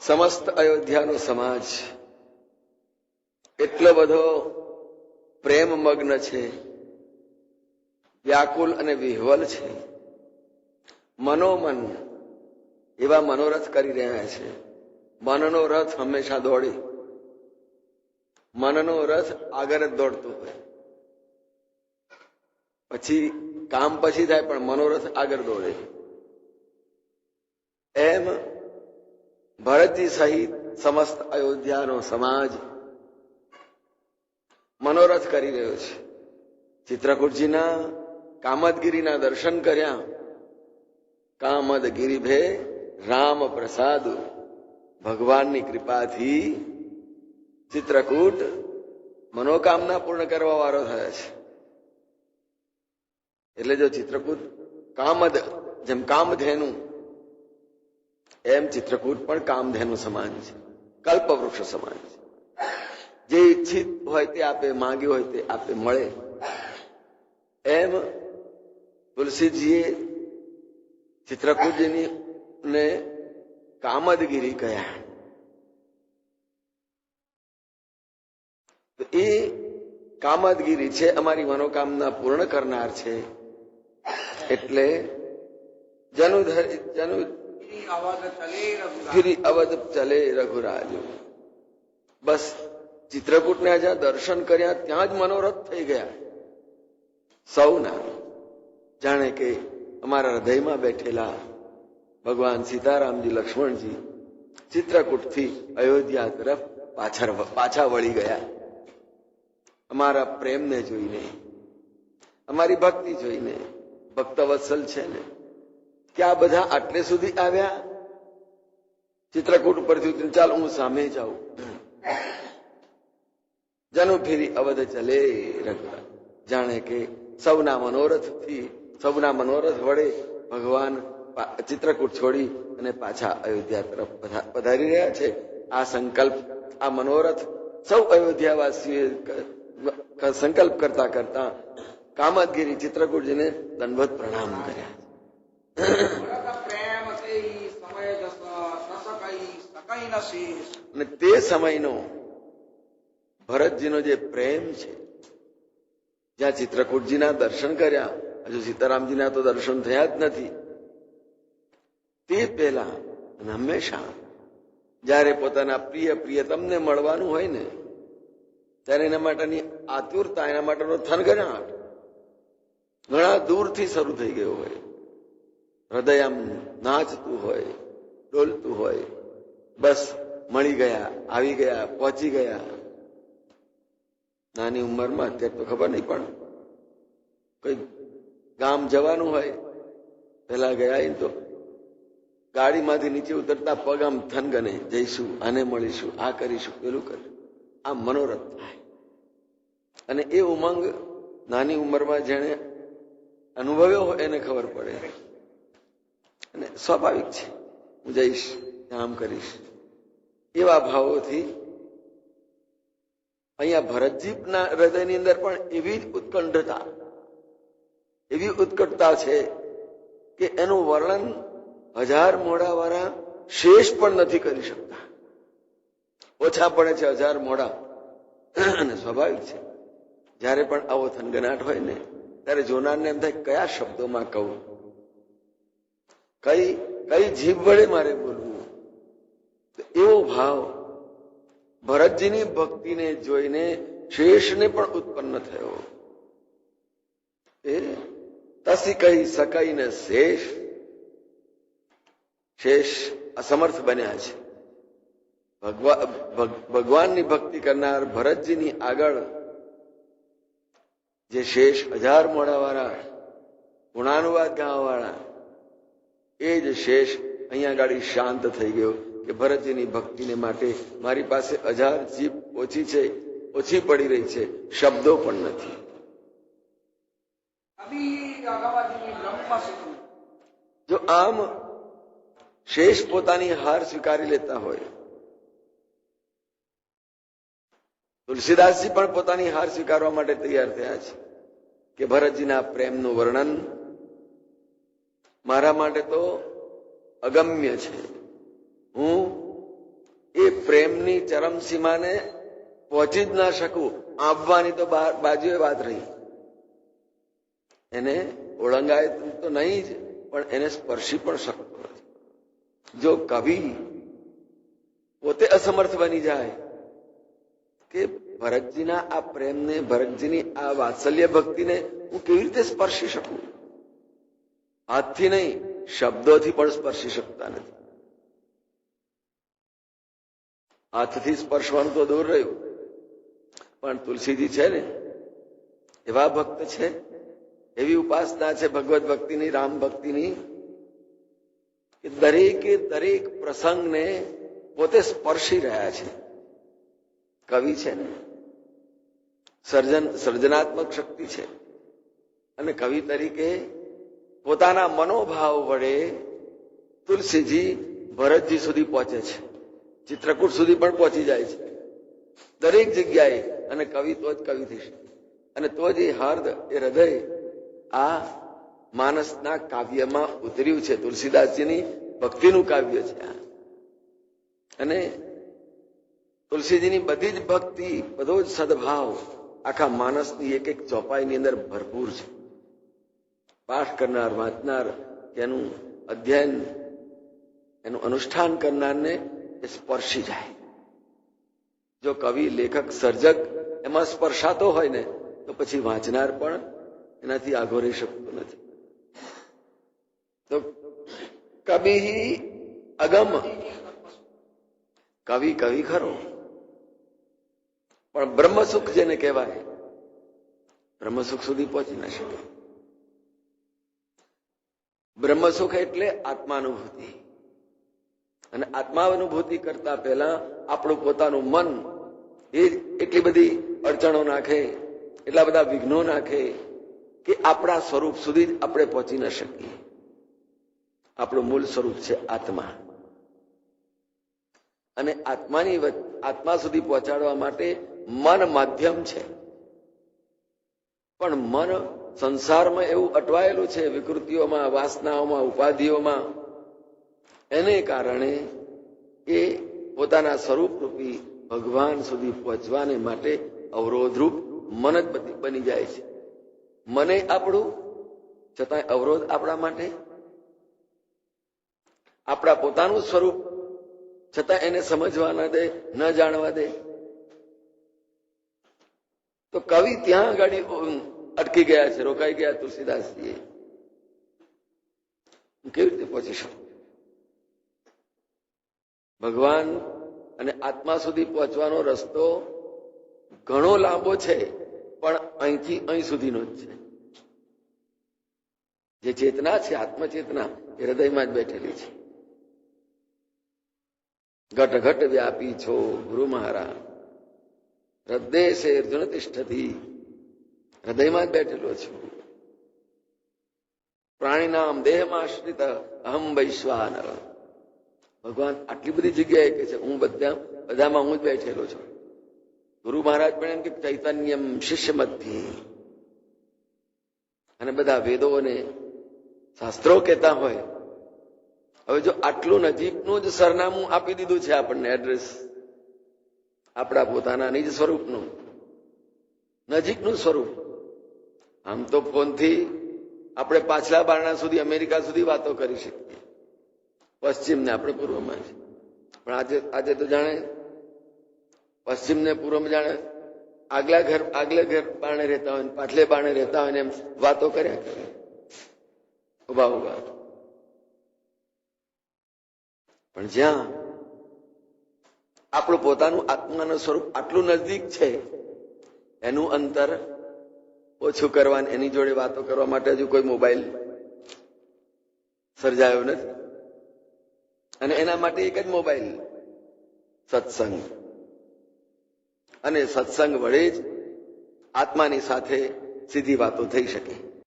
સમસ્ત અયોધ્યાનો સમાજ એટલો બધો પ્રેમમગ્ન છે, વ્યાકુલ અને વિહ્વલ છે, મનોમન એવા મનોરથ કરી રહ્યા છે. મનનો રથ હંમેશા દોડે, મનનો રથ આગળ જ દોડતો હોય. પછી કામ પછી થાય પણ મનોરથ આગળ દોડે. એમ ભરતજી સહિત સમસ્ત અયોધ્યાનો સમાજ મનોરથ કરી રહ્યો છે. ચિત્રકૂટજીના કામદગીરીના દર્શન કર્યા. કામદગીરી ભે રામ પ્રસાદ, ભગવાનની કૃપાથી ચિત્રકૂટ મનોકામના પૂર્ણ કરવા વાળો થયા છે. એટલે જો ચિત્રકૂટ કામદ, જેમ કામધેનુ એમ ચિત્રકૂટ પણ કામધેનુ સમાન છે, કલ્પવૃક્ષ સમાન છે. જે ઈચ્છિત હોય તે આપે, માંગ્યું હોય તે આપે, મળે. એમ તુલસીજીએ ચિત્રકૂટજીની ને કામદગીરી કહ્યા. તો એ કામદગીરી છે, અમારી મનોકામના પૂર્ણ કરનાર છે. એટલે ફિરી અવધ ચલે રઘુરાજ. બસ ચિત્રકૂટને જ્યાં દર્શન કર્યા ત્યાં જ મનોરથ થઈ ગયા સૌના. જાણે કે અમારા હૃદયમાં બેઠેલા ભગવાન સીતારામજી, લક્ષ્મણજી ચિત્રકૂટથી અયોધ્યા તરફ પાછા વળી ગયા. અમારા પ્રેમને જોઈને, અમારી ભક્તિ જોઈને. ભક્તવત્સલ છે ને, કે આ બધા આટલે સુધી આવ્યા. ચિત્રકૂટ પરથી ચાલ હું સામે જાઉં. જનુ ફેરી અવધ ચલે રઘુરાજ. જાણે કે સૌના મનોરથથી, સૌના મનોરથ વડે ભગવાન ચિત્રકૂટ છોડી અને પાછા અયોધ્યા તરફ પધારી રહ્યા છે. આ સંકલ્પ, આ મનોરથ સૌ અયોધ્યાવાસીઓએ સંકલ્પ કરતા કરતા કામદગીરી ચિત્રકૂટજીને દંડવત પ્રણામ કર્યા. અને તે સમયનો ભરતજીનો જે પ્રેમ છે, જ્યાં ચિત્રકૂટજીના દર્શન કર્યા, હજુ સીતારામજીના તો દર્શન થયા જ નથી. તે પહેલા અને હંમેશા જયારે પોતાના પ્રિય પ્રિયતમને મળવાનું હોય ને, ત્યારે એના માટેની આતુરતા, એના માટેનો થનગનાટ ઘણા દૂરથી શરૂ થઈ ગયો હોય. હૃદય આમ નાચતું હોય, ડોલતું હોય. બસ મળી ગયા, આવી ગયા, પહોંચી ગયા. નાની ઉંમરમાં, અત્યારે તો ખબર નહીં, પણ કોઈ ગામ જવાનું હોય, પેલા ગયા તો ગાડીમાંથી નીચે ઉતરતા પગ આમ થનગને, જઈશું, આને મળીશું, આ કરીશું, પેલું કરીશું. આ મનોરથ થાય. અને એ ઉમંગ નાની ઉંમરમાં જેને અનુભવ્યો હોય એને ખબર પડે. અને સ્વાભાવિક છે, હું જઈશ, આમ કરીશ, એવા ભાવોથી અહીંયા ભરતજીના હૃદયની અંદર પણ એવી જ ઉત્કંઠતા, એવી ઉત્કટતા છે કે એનું વર્ણન હજાર મોડા વાળા શેષ પણ નથી કરી શકતા. ઓછા પડે છે હજાર મોડા. અને સ્વાભાવિક છે, જયારે પણ આવો થનગનાટ હોય ને, ત્યારે જોનારને એમ થાય કયા શબ્દોમાં કહું, કઈ જીભ વડે મારે બોલવું. એવો ભાવ ભરતજીની ભક્તિને જોઈને શેષને પણ ઉત્પન્ન થયો. એ તસી કહી શકાય ને શેષ. શેષ અસમર્થ બન્યા છે. ભગવાનની ભક્તિ કરનાર ભરતજીની આગળ જે શેષ હજાર મોડાવાળા, ગુણાનુવાદ ગાવાવાળા, એ જ શેષ અહીંયા ગાડી શાંત થઈ ગયો કે ભરતજીની ભક્તિને માટે મારી પાસે હજાર જીભ ઓછી છે, ઓછી પડી રહી છે, શબ્દો પણ નથી. જો આમ શેષ પોતાની હાર સ્વીકારી લેતા હોય, તુલસીદાસજી પણ પોતાની હાર સ્વીકારવા માટે તૈયાર થયા છે કે ભરતજીના પ્રેમનું વર્ણન મારા માટે તો અગમ્ય છે. હું પ્રેમની ચરમસીમાને પહોંચી જ ના શકું, આવવાની તો બાજુએ વાત રહી, એને ઓળંગાય તો નહીં જ, પણ એને સ્પર્શી પણ શકતો નથી. જો કવિ પોતે અસમર્થ બની જાય કે ભરતજીના આ પ્રેમને, ભરતજીની આ વાત્સલ્ય ભક્તિને હું કેવી રીતે સ્પર્શી શકું, હાથથી નહીં શબ્દોથી પણ સ્પર્શી શકતા નથી. હાથથી સ્પર્શવાનું તો દૂર રહ્યું, પણ તુલસીજી છે ને એવા ભક્ત છે, એવી ઉપાસના છે ભગવત ભક્તિની, રામ ભક્તિની, કે દરેકે દરેક પ્રસંગને પોતે સ્પર્શી રહ્યા છે. કવિ છે ને સર્જનાત્મક શક્તિ છે, અને કવિ તરીકે પોતાના મનોભાવ વડે તુલસીજી ભરતજી સુધી પહોંચે છે, ચિત્રકૂટ સુધી પણ પહોંચી જાય છે, દરેક જગ્યાએ. અને કવિ તો જ કવિ થઈ શકે, અને તો જ એ હાર્દ, એ હૃદય આ માનસના કાવ્યમાં ઉતર્યું છે. તુલસીદાસજીની ભક્તિનું કાવ્ય છે આ. અને તુલસીજીની બધી જ ભક્તિ, બધો જ સદભાવ આખા માનસની એક એક ચોપાઈની અંદર ભરપૂર છે. પાઠ કરનાર, વાંચનાર, એનું અધ્યયન, એનું અનુષ્ઠાન કરનારને એ સ્પર્શી જાય. જો કવિ, લેખક, સર્જક એમાં સ્પર્શાતો હોય ને તો પછી વાંચનાર પણ એનાથી આઘો રહી શકતો નથી. તો કવિ અગમ, કવિ કવિ ખરો, પણ બ્રહ્મસુખ જેને કહેવાય, બ્રહ્મસુખ સુધી પહોંચી ના શકે. બ્રહ્મસુખ એટલે આત્માનુભૂતિ, અને આત્માનુભૂતિ કરતા પહેલા આપણું પોતાનું મન એ એટલી બધી અડચણો નાખે, એટલા બધા વિઘ્નો નાખે કે આપણા સ્વરૂપ સુધી જ આપણે પહોંચી ન શકીએ. આપણું મૂળ સ્વરૂપ છે આત્મા, અને આત્મા સુધી પહોંચાડવા માટે મન માધ્યમ છે. પણ મન સંસારમાં એવું અટવાયેલું છે, વિકૃતિઓમાં, વાસનાઓમાં, ઉપાધિઓમાં, એને કારણે એ પોતાના સ્વરૂપરૂપી ભગવાન સુધી પહોંચવાને માટે અવરોધરૂપ મન જ બની જાય છે. મને આપણું, છતાંય અવરોધ આપણા માટે. આપણા પોતાનું સ્વરૂપ છતાં એને સમજવા ના દે, ન જાણવા દે. તો કવિ ત્યાં આગળ અટકી ગયા છે, રોકાઈ ગયા. તુલસીદાસજી કેવી રીતે પહોંચી શકું? ભગવાન અને આત્મા સુધી પહોંચવાનો રસ્તો ઘણો લાંબો છે, પણ અહીંથી અહીં સુધીનો જ છે. જે ચેતના છે, આત્મચેતના, એ હૃદયમાં જ બેઠેલી છે. ઘટ ઘટ વ્યાપી છો ગુરુ મહારાજ, હૃદય અર્જુન તિષ્ઠતી, હૃદયમાં જ બેઠેલો છું. પ્રાણીનામ દેહમાશ્રિત અહમ વૈશ્વાનર. ભગવાન આટલી બધી જગ્યાએ કે છે હું બધામાં હું જ બેઠેલો છું. ગુરુ મહારાજ પણ એમ કે ચૈતન્યમ શિષ્ય મધ્યે, અને બધા વેદો અને શાસ્ત્રો કહેતા હોય. હવે જો આટલું નજીકનું જ સરનામું આપી દીધું છે આપણને, એડ્રેસ આપણા પોતાના નિજ સ્વરૂપનું, નજીકનું સ્વરૂપ. આમ તો ફોનથી આપણે પાછલા બારણા સુધી, અમેરિકા સુધી વાતો કરી શકીએ, પશ્ચિમને આપણે પૂર્વમાં છે. પણ આજે તો જાણે પશ્ચિમને પૂર્વમાં જાણે આગલે ઘર બારણે રહેતા હોય, પાછલે બારણે રહેતા હોય ને એમ વાતો કર્યા કરે ઉભા ઉભા. પણ જ્યાં આપણું પોતાનું આત્માનું સ્વરૂપ આટલું નજદીક છે, એનું અંતર ઓછું કરવાની, એની જોડે વાતો કરવા માટે હજુ કોઈ મોબાઈલ સર્જાયો નથી. અને એના માટે એક જ મોબાઈલ, સત્સંગ. અને સત્સંગ વડે જ આત્માની સાથે સીધી વાતો થઈ શકે.